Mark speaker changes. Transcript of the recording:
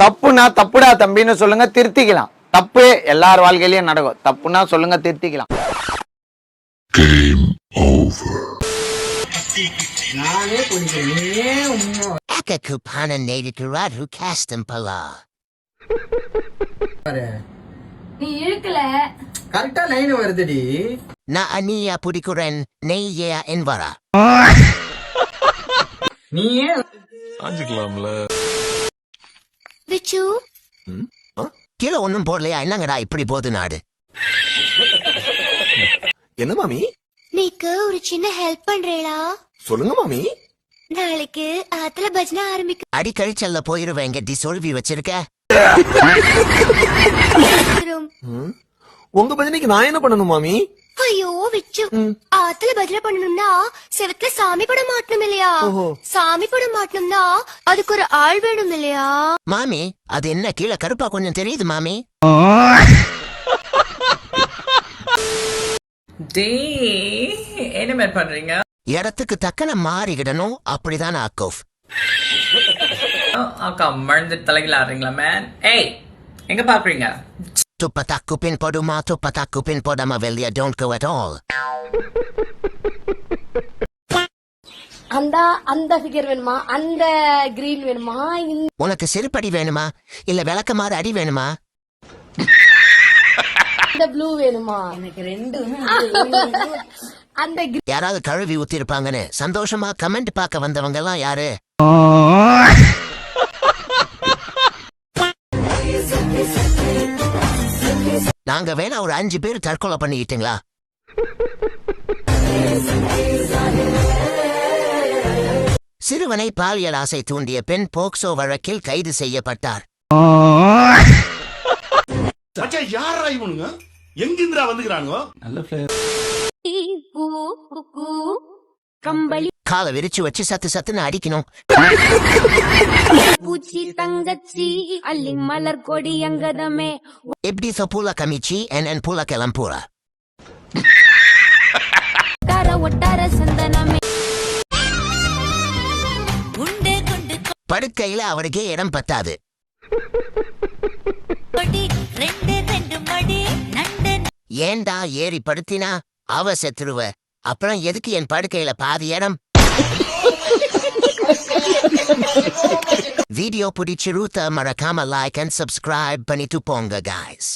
Speaker 1: தப்புனா தப்புடா தம்பின்னு சொல்லுங்க, திருத்திக்கலாம். தப்பு எல்லார் வாழ்க்கையிலயும் நடக்கும். தப்புனா சொல்லுங்க, திருத்திக்கலாம்.
Speaker 2: நீ இழுக்கல
Speaker 3: கரெக்டா லைன் வருதுடி.
Speaker 4: நான் அண்ணியா பிடிக்கிறேன் நெய்யா என்பரா
Speaker 3: நீயே
Speaker 2: விச்சு
Speaker 4: கீழே ஒன்னும் போடலையா? என்னங்கடா இப்படி போகுது நாடு?
Speaker 5: என்ன மாமி?
Speaker 2: நீக்கு ஒரு சின்ன ஹெல்ப் பண்றேளா?
Speaker 5: சொல்லுங்க மாமி.
Speaker 2: நாளைக்கு ஆத்துல பஜனை ஆரம்பிக்கும்.
Speaker 4: அடிக்கழிச்சல்ல போயிருவேங்க டி சொல்வி வச்சிருக்க.
Speaker 5: உங்க பஜனைக்கு நான் என்ன பண்ணணும் மாமி?
Speaker 2: ஐயோ விச்சு, ஆத்துல பஜனை பண்ணணும்னா செவத்துல சாமி படம் மாட்டணும் இல்லையா? சாமி படம் மாட்டணும்னா அதுக்கு ஒரு ஆள் வேணும் இல்லையா?
Speaker 4: மாமி அது என்ன கீழே கருப்பா கொஞ்சம் தெரியுது மாமி.
Speaker 3: என்ன மாதிரி பண்றீங்க?
Speaker 4: இடத்துக்கு தக்கன மாறிக்கிடணும், அப்படிதான் அக்கோஃப்.
Speaker 3: அக்கா மறந்து தலையில ஆடுறீங்களா மேன்? ஏய் எங்க பாக்குறீங்க?
Speaker 4: துப்பத்தாக்கு பின் போடுமா, துப்பத்தாக்கு பின் போடாம வெளியே டோன்ட் கோ அட் ஆல்.
Speaker 6: அந்த ஃபிகர் வேணுமா, அந்த கிரீன் வேணுமா,
Speaker 4: உனக்கு சிறுபடி வேணுமா இல்ல விளக்கமாறு அடி வேணுமா,
Speaker 6: இந்த ப்ளூ வேணுமா? எனக்கு ரெண்டும். அந்த
Speaker 4: யாராவது கழுவி ஊத்திருப்பாங்கன்னு சந்தோஷமா கமெண்ட் பார்க்க வந்தவங்க எல்லாம் யாரு? நாங்க வேணா ஒரு 5 பேர் தற்கொலை பண்ணிக்கிட்டீங்களா? சிறுவனை பாலியல் ஆசை தூண்டிய பெண் போக்சோ வழக்கில் கைது செய்யப்பட்டார்.
Speaker 7: யாரா இவனுங்க? எங்கிந்திரா வந்துக்கிறானுங்க? நல்ல
Speaker 6: கம்பளி
Speaker 4: காலை விரிச்சு வச்சு சத்து சத்துன்னு அடிக்கணும்.
Speaker 6: பூச்சி தங்கச்சி அள்ளி மலர் கொடி அங்கதமே
Speaker 4: எப்படி பூலா கமிச்சி என் பூலா கிளம்பூரா
Speaker 6: தர ஒட்டார சந்தனமே.
Speaker 4: படுக்கையில அவருக்கே இடம் பத்தாது. ஏண்டா ஏறி படுத்தினா அவ செத்துருவ, அப்புறம் எதுக்கு என் படுக்கையில பாதி இடம்? வீடியோ பிடிச்சிருந்தா மறக்காம லைக் அண்ட் சப்ஸ்கிரைப் பண்ணிட்டு போங்க guys.